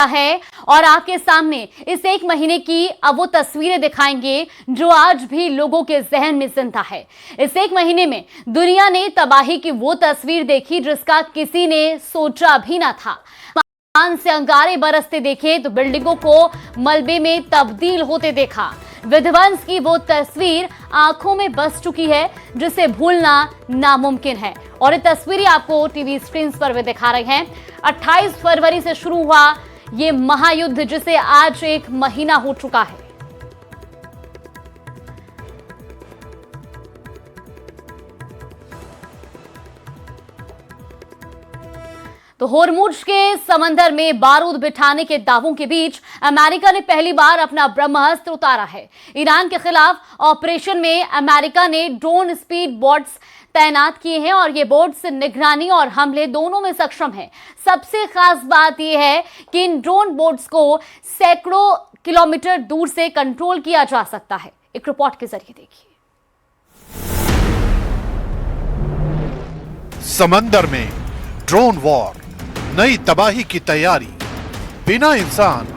है और आपके सामने इस एक महीने की अब वो तस्वीरें दिखाएंगे जो आज भी लोगों के जहन में जिंदा है। इस एक महीने में दुनिया ने तबाही की वो तस्वीर देखी जिसका किसी ने सोचा भी ना था। आसमान से अंगारे बरसते देखे तो बिल्डिंगों को मलबे में तब्दील होते देखा। विध्वंस की वो तस्वीर आंखों में बस चुकी है जिसे भूलना नामुमकिन है। और ये तस्वीरें आपको टीवी स्क्रीन पर भी दिखा रहे हैं। 28 फरवरी से शुरू हुआ ये महायुद्ध जिसे आज एक महीना हो चुका है। तो होर्मुज के समंदर में बारूद बिठाने के दावों के बीच अमेरिका ने पहली बार अपना ब्रह्मास्त्र उतारा है। ईरान के खिलाफ ऑपरेशन में अमेरिका ने ड्रोन स्पीड बोट्स तैनात किए हैं और ये बोट्स निगरानी और हमले दोनों में सक्षम हैं। सबसे खास बात यह है कि इन ड्रोन बोट्स को सैकड़ों किलोमीटर दूर से कंट्रोल किया जा सकता है। एक रिपोर्ट के जरिए देखिए। समंदर में ड्रोन वॉर, नई तबाही की तैयारी। बिना इंसान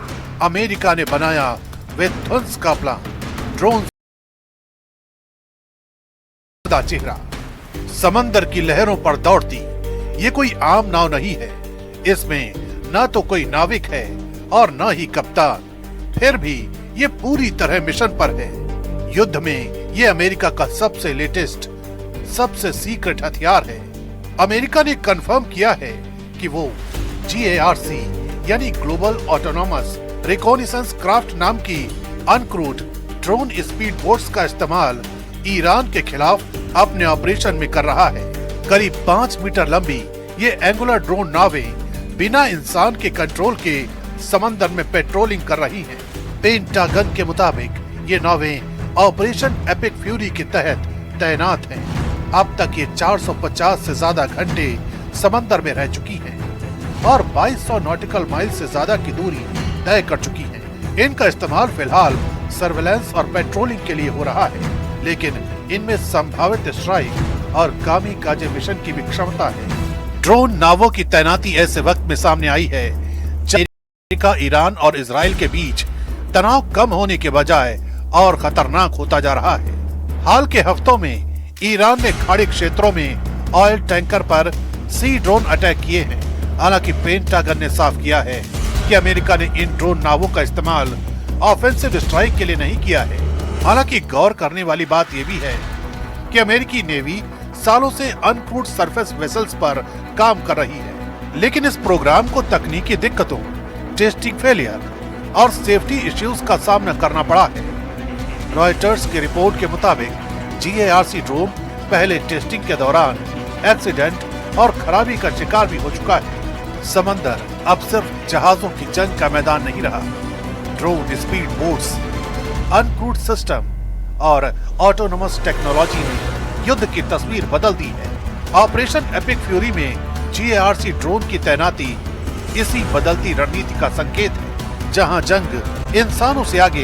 अमेरिका ने बनाया विध्वंस का प्लान। ड्रोन का चेहरा समंदर की लहरों पर दौड़ती ये कोई आम नाव नहीं है। इसमें न तो कोई नाविक है और न ही कप्तान। फिर भी ये पूरी तरह मिशन पर है। युद्ध में ये अमेरिका का सबसे लेटेस्ट, सबसे सीक्रेट हथियार है। अमेरिका ने कंफर्म किया है कि वो GARC यानी ग्लोबल ऑटोनोमस रिकॉनिसेंस क्राफ्ट नाम की अनक्रूड ड्रोन स्पीड बोट्स का इस्तेमाल ईरान के खिलाफ अपने ऑपरेशन में कर रहा है। करीब 5 मीटर लंबी ये एंगुलर ड्रोन नावें बिना इंसान के कंट्रोल के समंदर में पेट्रोलिंग कर रही हैं। पेंटागन के मुताबिक ये नावें ऑपरेशन एपिक फ्यूरी के तहत तैनात हैं। अब तक ये 450 से ज्यादा घंटे समंदर में रह चुकी हैं और 2200 नॉटिकल माइल से ज्यादा की दूरी तय कर चुकी हैं। इनका इस्तेमाल फिलहाल सर्वेलेंस और पेट्रोलिंग के लिए हो रहा है, लेकिन इनमें संभावित स्ट्राइक और कामिकाजे मिशन की भी क्षमता है। ड्रोन नावों की तैनाती ऐसे वक्त में सामने आई है जब अमेरिका, ईरान और इजराइल के बीच तनाव कम होने के बजाय और खतरनाक होता जा रहा है। हाल के हफ्तों में ईरान ने खाड़ी क्षेत्रों में ऑयल टैंकर पर सी ड्रोन अटैक किए हैं। हालांकि पेंटागन ने साफ किया है कि अमेरिका ने इन ड्रोन नावों का इस्तेमाल ऑफेंसिव स्ट्राइक के लिए नहीं किया है। हालांकि गौर करने वाली बात यह भी है कि अमेरिकी नेवी सालों से अनक्रूड सरफेस वेसल्स पर काम कर रही है, लेकिन इस प्रोग्राम को तकनीकी दिक्कतों, टेस्टिंग फेलियर और सेफ्टी इश्यूज का सामना करना पड़ा है। रॉयटर्स की रिपोर्ट के मुताबिक GARC ड्रोन पहले टेस्टिंग के दौरान एक्सीडेंट और खराबी का शिकार भी हो चुका है। समंदर अब सिर्फ जहाजों की जंग का मैदान नहीं रहा। Drone speed boats, uncrewed system और ऑटोनोमस टेक्नोलॉजी ने युद्ध की तस्वीर बदल दी है। ऑपरेशन एपिक फ्यूरी में GARC ड्रोन की तैनाती इसी बदलती रणनीति का संकेत है। जहां जंग इंसानों से आगे